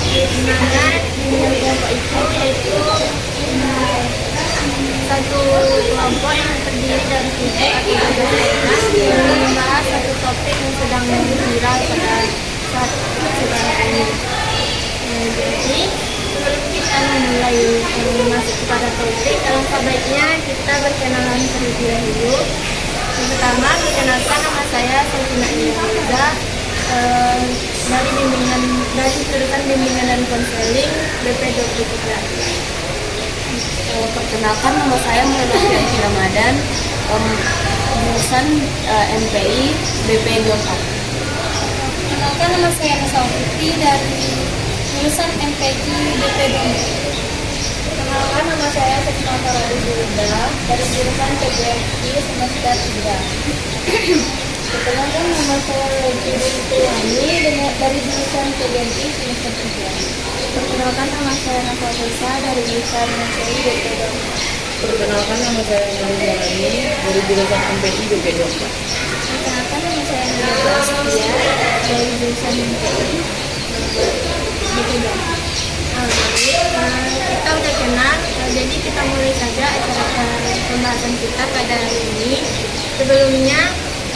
di mana bimbingan kelompok itu yaitu satu kelompok yang terdiri dari 7 atau 12 orang yang membahas satu topik yang sedang viral pada saat sekarang ini. Jadi sebelum kita memulai masuk kepada topik, alangkah baiknya kita berkenalan terlebih dahulu. Yang pertama, perkenalkan, nama saya Selvina Iliza, dari jurusan bimbingan dan konseling BP 23. Perkenalkan, nama saya Muhammad Ramadan, jurusan MPI BP 24. Perkenalkan, nama saya Nisa Fitri dari jurusan MPI BP 24. Perkenalkan, nama saya Sesma Faradi Zulda dari jurusan PGMI semester 3. Perkenalkan, nama saya Lady Rituani dari jurusan PGMI semester 3. Perkenalkan, nama saya Nafal Risa dari jurusan MPI BP 24. Perkenalkan, nama saya Nurul Jalani dari jurusan MPI BP 24. Perkenalkan, nama saya Nurul Astia dari jurusan MPI BP 24. Kita udah kenal, jadi kita mulai saja acara pembahasan kita pada hari ini. Sebelumnya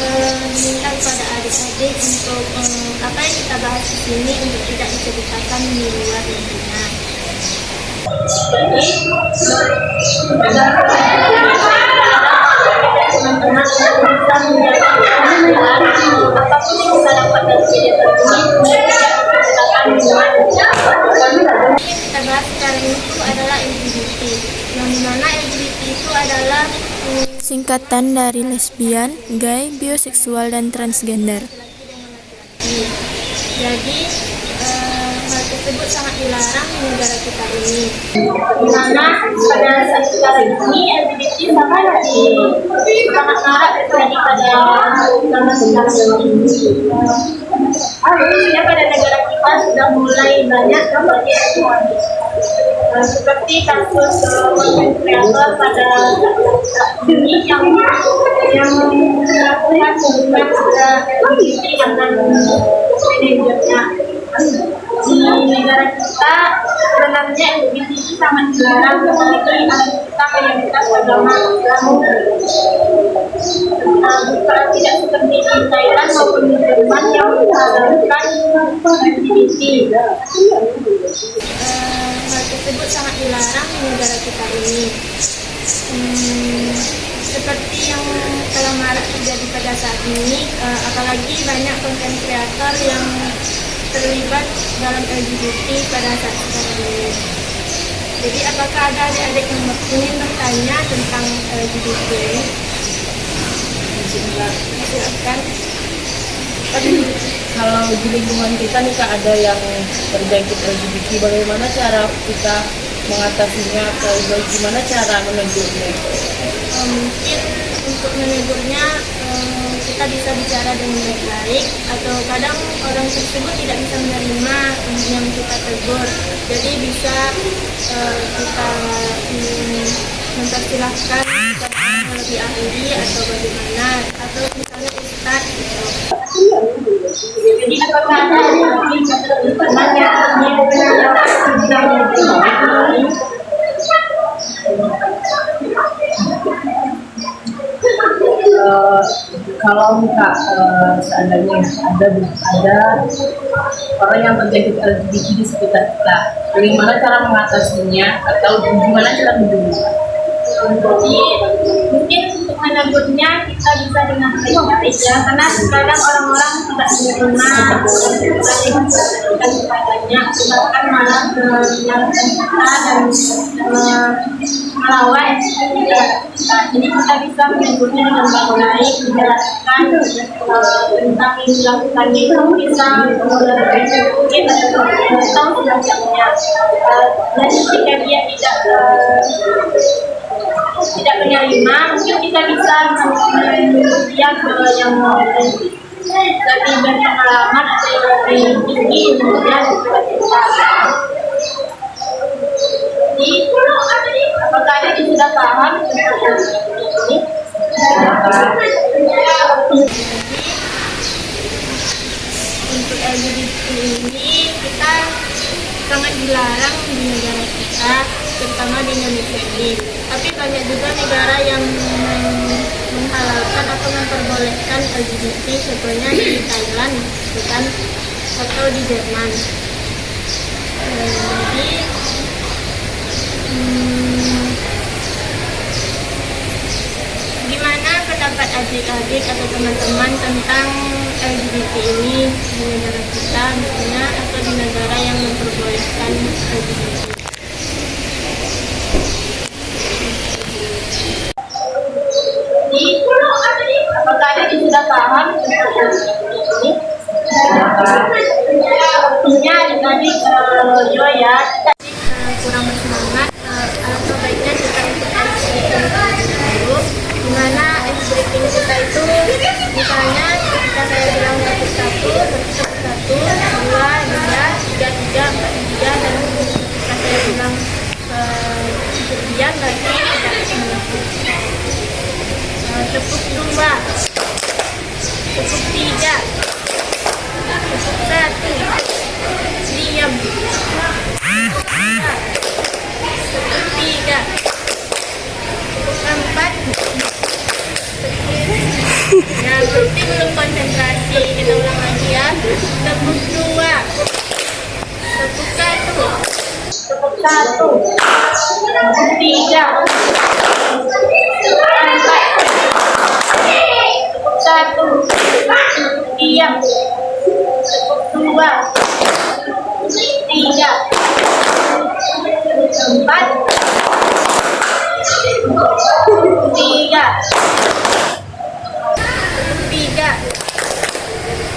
minta kepada adik-adik untuk apa yang kita bahas di sini untuk tidak diceritakan di luar lingkungan. Teman-teman bisa apapun yang kita dapat dari video kita bahas sekarang itu adalah LGBT. Yang dimana LGBT itu adalah singkatan dari lesbian, gay, bioseksual, dan transgender. Jadi hal tersebut sangat dilarang di negara kita ini. Dimana pada saat sekarang ini LGBT sangat marak terjadi pada zaman sekarang ini. Khususnya pada negara kita sudah mulai banyak terjadi seperti kasus konten kreator pada ini yang melakukan hubungan LGBT dengan manajernya. Di negara kita sebenarnya LGBT itu sangat dilarang seperti kita mayoritas agama Islam. Bukan tidak seperti di Thailand maupun di Jerman yang menghalalkan LGBT. Hal tersebut sangat dilarang di negara kita ini. Seperti yang telah marak terjadi pada saat ini, apalagi banyak konten kreator yang terlibat dalam LGBT pada saat sekarang ini. Jadi apakah ada adik-adik yang ingin bertanya tentang LGBT? Silakan. Kalau di lingkungan kita nih Kak, ada yang terjangkit LGBT, bagaimana cara kita mengatasinya atau bagaimana cara menegurnya? Mungkin untuk menegurnya kita bisa bicara dengan baik-baik, atau kadang orang tersebut tidak bisa menerima yang kita tegur. Jadi bisa kita mempersilahkan kepada yang lebih ahli atau bagaimana, atau misalnya ustaz gitu. Jadi apakah ada yang ingin bertanya? Kalau Kak, seandainya ada orang yang terjangkit LGBT di sekitar kita, bagaimana cara mengatasinya atau bagaimana cara menjauhnya? Jadi mungkin untuk menegurnya kita bisa dengan baik-baik ya, karena kadang orang-orang tidak menerima dan kepadanya, bahkan malah menyalahkan kita dan melawan kita. Jadi kita bisa menegurnya dengan baik-baik, menjelaskan tentang yang dilakukannya itu bisa mungkin atau sebagainya. Dan jika dia tidak menerima, mungkin kita bisa dia ke yang lebih berpengalaman atau yang lebih tinggi, kemudian kita. Jadi apakah ada yang sudah paham tentang ini? Untuk LGBT ini kita sangat dilarang di negara kita, terutama di Indonesia ini. Tapi banyak juga negara yang menghalalkan atau memperbolehkan LGBT, contohnya di Thailand, bukan, atau di Jerman. Jadi gimana pendapat adik-adik atau teman-teman tentang LGBT ini di negara kita, misalnya, atau di negara yang memperbolehkan LGBT? Apakah adik sudah paham tentang ini? Tentunya adik-adik Joy ya, Kurang bersemangat, alangkah baiknya kita ikut ice breaking dulu, dimana ice breaking kita itu misalnya ketika saya bilang satu, dua, tiga, empat, tiga, dan ketika saya bilang diam berarti tidak melakukan. Tepuk dua, tepuk tiga, tepuk satu, diam. Tepuk tiga, tepuk empat. Nah, berarti belum konsentrasi. Kita ulang lagi ya. Tepuk dua, tepuk satu, tepuk satu, tepuk tiga, tepuk empat, tepuk satu, diam, tepuk dua, tiga, empat, tiga, tiga,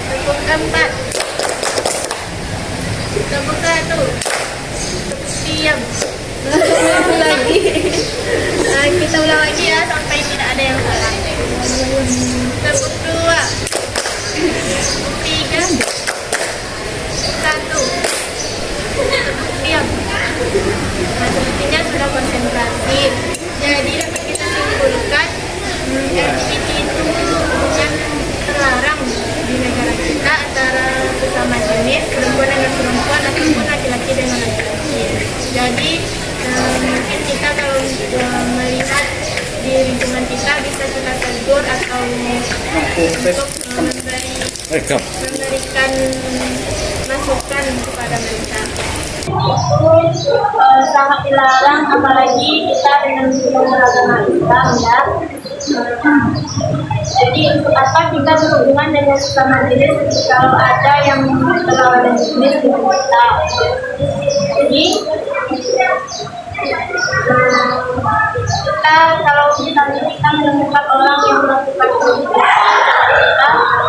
tepuk empat, tepuk satu, tepuk diam. Lagi. Kita ulang lagi ya sampai tidak ada yang salah. Tepuk dua, tepuk tiga, tepuk satu, tepuk diam. Nah, sepertinya sudah konsentrasi. Jadi dapat kita simpulkan LGBT itu bukan terlarang di negara kita antara sesama jenis, perempuan dengan perempuan ataupun laki-laki dengan laki-laki. Jadi mungkin kita kalau melihat di lingkungan kita bisa kita tegur atau untuk memberikan masukan kepada mereka. itu sangat dilarang, apalagi kita dengan beragama Islam ya. Jadi untuk apa kita berhubungan dengan sesama jenis kalau ada yang berlawanan jenis dengan kita? Jadi kita kalau misalnya kita menemukan orang yang melakukan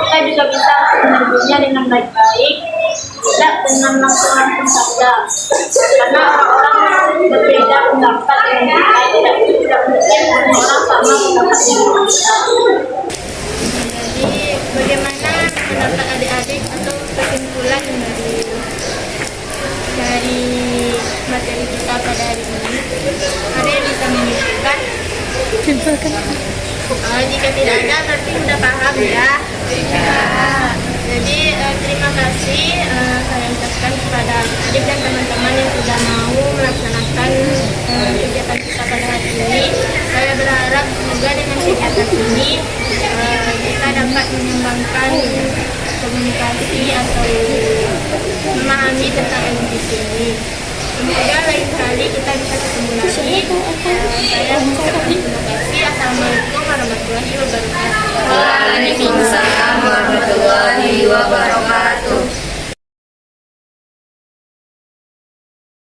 kita juga bisa menyambutnya dengan baik-baik, tidak dengan langsung saja, karena orang-orang berbeda pendapat dengan kita, tidak mungkin semua orang sama pendapat dengan kita. Jadi bagaimana pendapat adik-adik atau kesimpulan dari materi kita pada hari ini? Ada yang bisa menyimpulkan? Jika tidak ada berarti sudah paham ya. Jadi terima kasih saya ucapkan kepada adik dan teman-teman yang sudah mau melaksanakan kegiatan kita pada hari ini. Saya berharap semoga dengan kegiatan ini kita dapat menyumbangkan komunikasi atau memahami tentang LGBT ini. Semoga lain kali kita bisa ketemu lagi. Saya mengucapkan terima kasih. Assalamualaikum warahmatullahi wabarakatuh. Waalaikumsalam warahmatullahi wabarakatuh.